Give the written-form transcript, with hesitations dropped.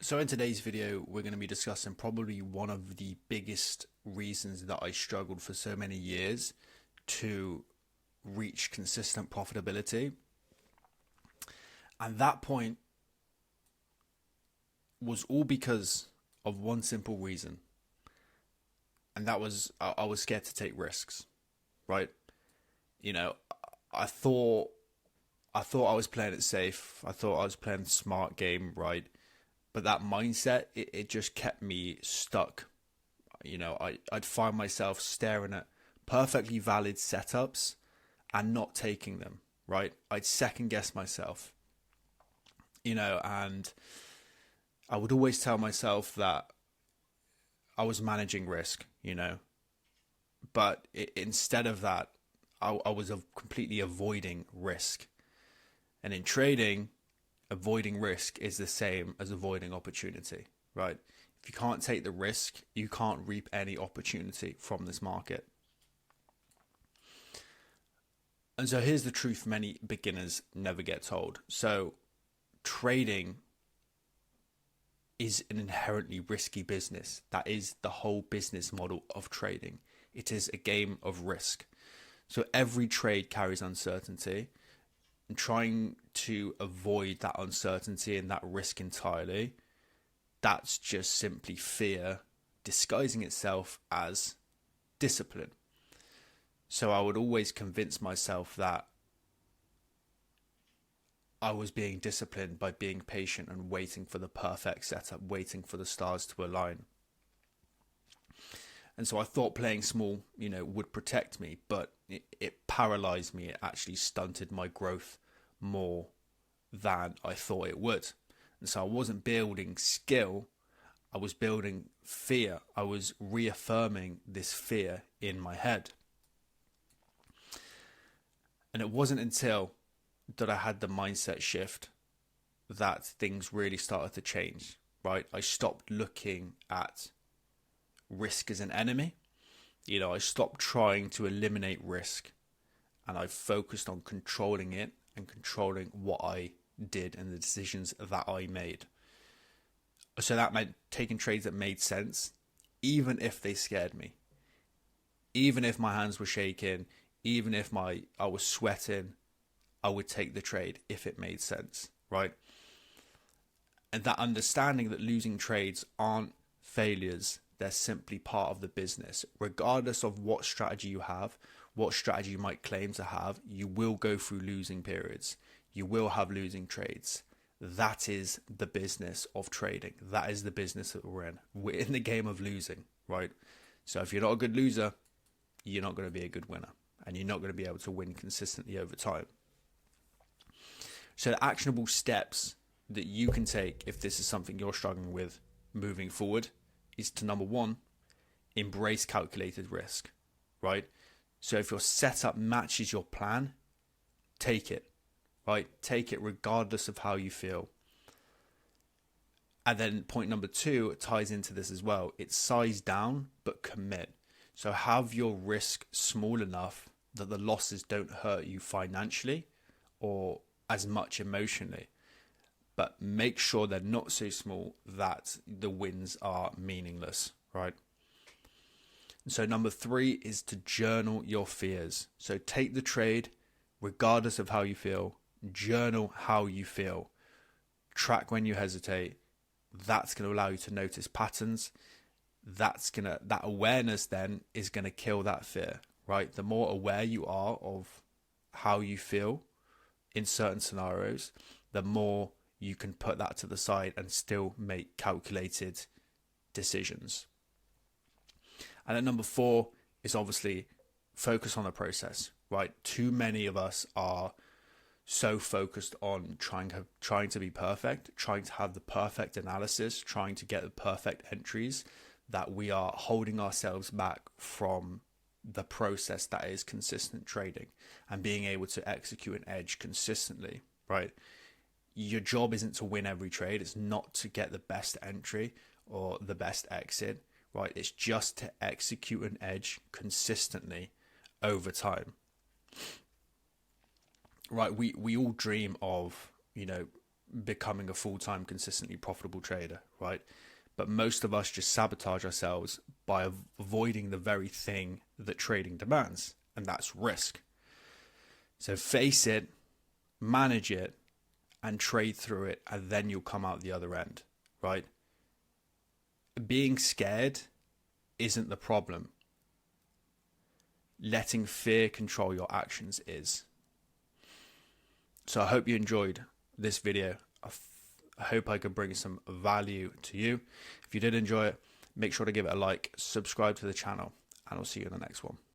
So in today's video, we're going to be discussing probably one of the biggest reasons that I struggled for so many years to reach consistent profitability. And that point was all because of one simple reason. And that was I was scared to take risks, right? You know, I thought I was playing it safe. I thought I was playing the smart game, right? But that mindset, it just kept me stuck. I'd find myself staring at perfectly valid setups and not taking them, right? I'd second guess myself, and I would always tell myself that I was managing risk, but instead of that, I was completely avoiding risk. And in trading, avoiding risk is the same as avoiding opportunity, right? If you can't take the risk, you can't reap any opportunity from this market. And so here's the truth many beginners never get told. So trading is an inherently risky business. That is the whole business model of trading. It is a game of risk. So every trade carries uncertainty. And trying to avoid that uncertainty and that risk entirely, that's just simply fear disguising itself as discipline. So I would always convince myself that I was being disciplined by being patient and waiting for the perfect setup, waiting for the stars to align. And so I thought playing small, would protect me, but it paralyzed me. It actually stunted my growth more than I thought it would. And so I wasn't building skill, I was building fear. I was reaffirming this fear in my head. And it wasn't until that I had the mindset shift that things really started to change, right? I stopped looking at risk as an enemy. I stopped trying to eliminate risk and I focused on controlling it and controlling what I did and the decisions that I made. So that meant taking trades that made sense, even if they scared me, even if my hands were shaking, even if I was sweating, I would take the trade if it made sense, right? And that understanding that losing trades aren't failures, they're simply part of the business. Regardless of what strategy you have, what strategy you might claim to have, you will go through losing periods. You will have losing trades. That is the business of trading. That is the business that we're in. We're in the game of losing, right? So if you're not a good loser, you're not going to be a good winner. And you're not going to be able to win consistently over time. So the actionable steps that you can take if this is something you're struggling with moving forward is to, number one, embrace calculated risk, right? So if your setup matches your plan, take it, right? Take it regardless of how you feel. And then point number two ties into this as well. It's size down, but commit. So have your risk small enough that the losses don't hurt you financially or as much emotionally. But make sure they're not so small that the wins are meaningless, right? And so number three is to journal your fears. So take the trade, regardless of how you feel, journal how you feel. Track when you hesitate. That's going to allow you to notice patterns. That awareness then is going to kill that fear, right? The more aware you are of how you feel in certain scenarios, the more you can put that to the side and still make calculated decisions. And then number four is obviously focus on the process, right? Too many of us are so focused on trying to be perfect, trying to have the perfect analysis, trying to get the perfect entries, that we are holding ourselves back from the process that is consistent trading and being able to execute an edge consistently, right? Your job isn't to win every trade. It's not to get the best entry or the best exit, right? It's just to execute an edge consistently over time, right? We all dream of, becoming a full-time, consistently profitable trader, right? But most of us just sabotage ourselves by avoiding the very thing that trading demands, and that's risk. So face it, manage it, and trade through it, and then you'll come out the other end, right? Being scared isn't the problem. Letting fear control your actions is. So I hope you enjoyed this video. I hope I could bring some value to you. If you did enjoy it, make sure to give it a like, subscribe to the channel, and I'll see you in the next one.